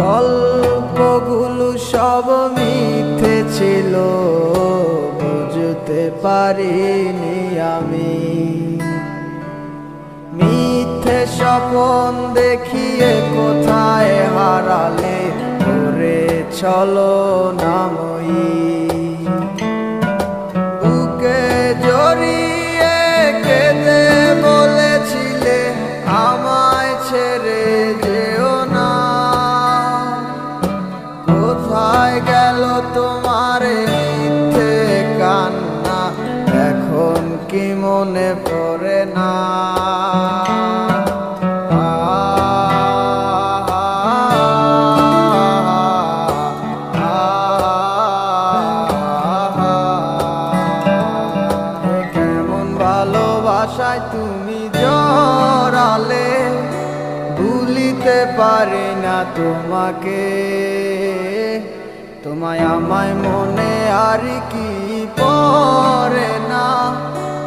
গল্পগুলো সব মিথ্যে ছিল, বুঝতে পারিনি আমি। মিথ্যে স্বপ্ন দেখিয়ে কোথায় হারালে ওরে ছলনাময়ী। বুকে জড়িয়ে কেঁদে বলেছিলে আমায় ছেড়ে যেও না। কোথায় গেল তোমার মিথ্যে কান্না, এখন কি মনে পড়ে না? কেমন ভালোবাসায় তুমি জড়ালে, ভুলিতে পারি না তোমাকে। তোমায় আমায় মনে আর কি পড়ে না,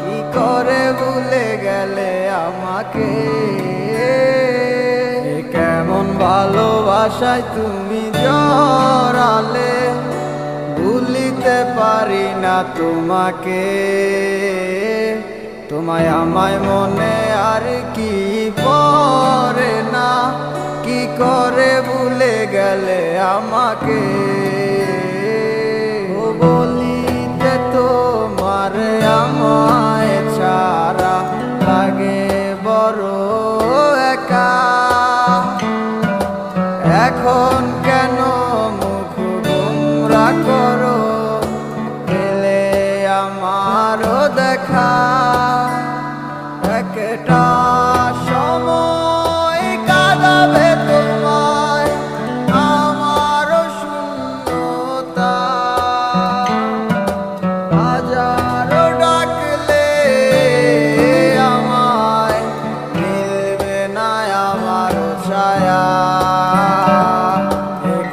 কি করে ভুলে গেলে আমাকে। কেমন ভালোবাসায় তুমি জড়ালে, ভুলিতে পারি না তোমাকে। তোমায় আমায় মনে আর কি পড়ে না, কি করে ভুলে গেলে আমাকে। ও বলিতে তোমার আমায় ছাড়া লাগে বড় একা। এখন কেন মুখ গোমরা করো, পেলে আমারও দেখা। একটা সময় কাঁদাবে তোমায় আমারও শূন্যতা। হাজারো ডাকলে আমায় মিলবে না আমারও ছায়া।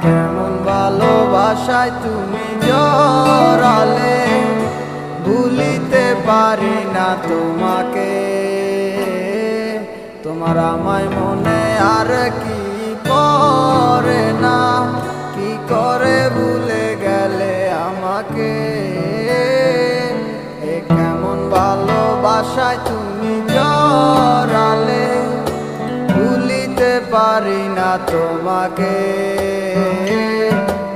কেমন ভালোবাসায় তুমি জড়ালে, ভুলিতে পারি না তোমাকে। তোমার আমায় মনে আর কি পড়ে না, কি করে ভুলে গেলে আমাকে। কেমন ভালোবাসায় তুমি জড়ালে, ভুলিতে পারি না তোমাকে।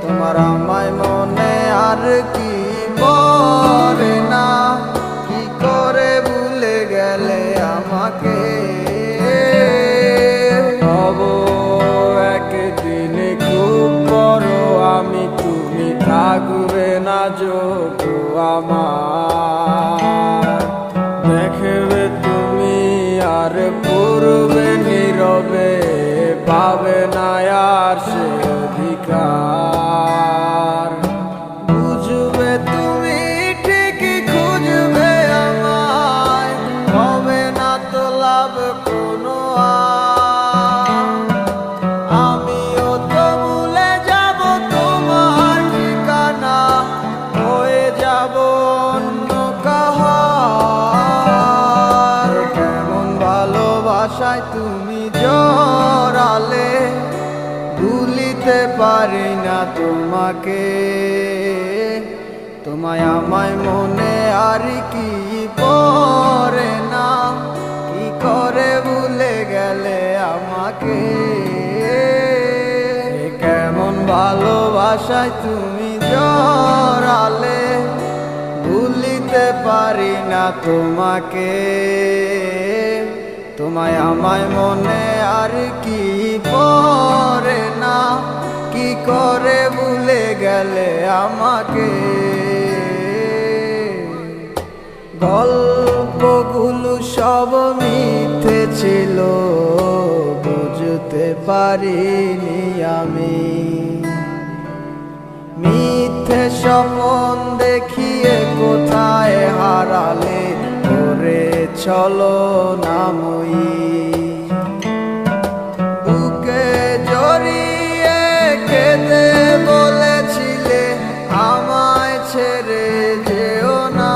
তোমার আমায় মনে আর কি পড়ে না, কি করে ভুলে গেলে আমাকে। হব একদিন খুব বড় আমি, তুমি থাকবে না যোগ্য আমার। দেখবে তুমি আর পূর্বে নীরবে, পাবে না আর সে অধিকার। বুঝবে তুমি ঠিকই খুঁজবে আমায়, হবে না তো লাভ কোনো আর। আমিও তো ভুলে যাব তোমার ঠিকানা, হয়ে যাব অন্য কাহার। কেমন ভালোবাসায় তুমি জড়ালে, ভুলিতে পারি না তোমাকে। তোমায় আমায় মনে আর কি পড়ে না, কি করে ভুলে গেলে আমাকে। কেমন ভালোবাসায় তুমি জড়ালে, ভুলিতে পারি না তোমাকে। তোমায় আমায় মনে আর কি পড়ে না, কি করে ভুলে গেলে আমাকে। গল্পগুলো সব মিথ্যে ছিল, বুঝতে পারিনি আমি। মিথ্যে স্বপ্ন দেখিয়ে কোথায় হারালে ওরে ছলনাময়ী। বুকে জড়িয়ে কেঁদে বলেছিলে আমায় ছেড়ে যেও না।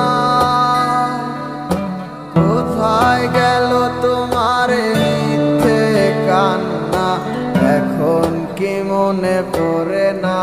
কোথায় গেল তোমার মিথ্যে কান্না, এখন কি মনে পড়ে না।